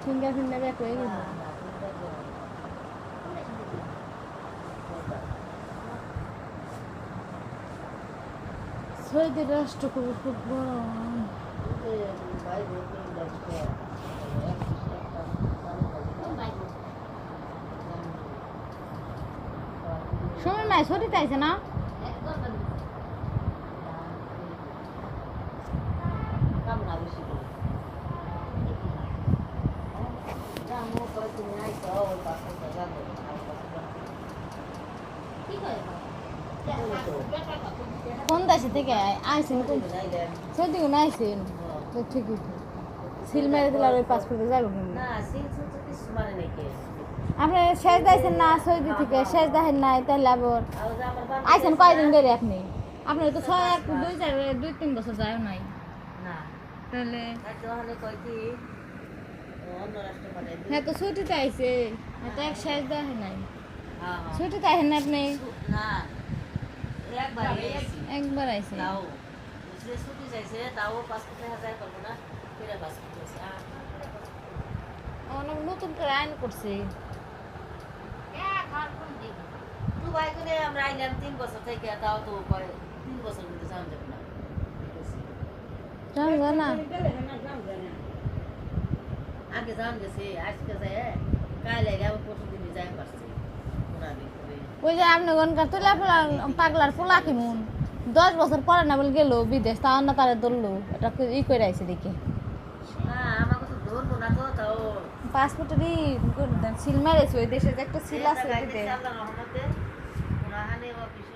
Finger back হয়ে গেল। Saudi রাষ্ট্র খুব গরম। সময় নাই, সরিতে আইছে না? কোন দেশে থেকে আইসেন? সৌদি গুলো আইসেন তো ঠিকই তো সিল মেরে দিলে আর ওই পাসপোর্টে যাবো কিন্তু। আপনি শেষ দিয়েছেন না সৌদি থেকে? শেষ দেখেন নাই তাহলে আবার আইসেন কয়দিন ধরে আপনি? আপনার তো 2-3 বছর যায় নাই তাহলে। হ্যাঁ তো ছুটিতে আইসে, তো এক শেষ দেখেন নাই, ছুটিতে আইসেন না আপনি? একবার আইসে অনেক নতুন করে আইন করছে। দুবাই করে আমরা আইলাম 3 বছর থেকে, তাও তো 3 বছর কিন্তু যাওয়া যাবে না। আগে যাওয়া গেছে, আজকে যায় কাইলে যাবো, পরশু দিনে যাই পারছি। ওই যে আপনি গনকার তুলা পাগলার পোলা কিমুন 10 বছর পরে না বলে গেল বিদেশ, তাও না তারা ধরলো, এটা ই করে আইছে দেখে। আমার কথা ধরবো না তো, তাও পাসপোর্টেরই সিল মারেছে ওই দেশে যে একটা সিল আছে। আল্লাহর রহমতে ওরা হানে অফিস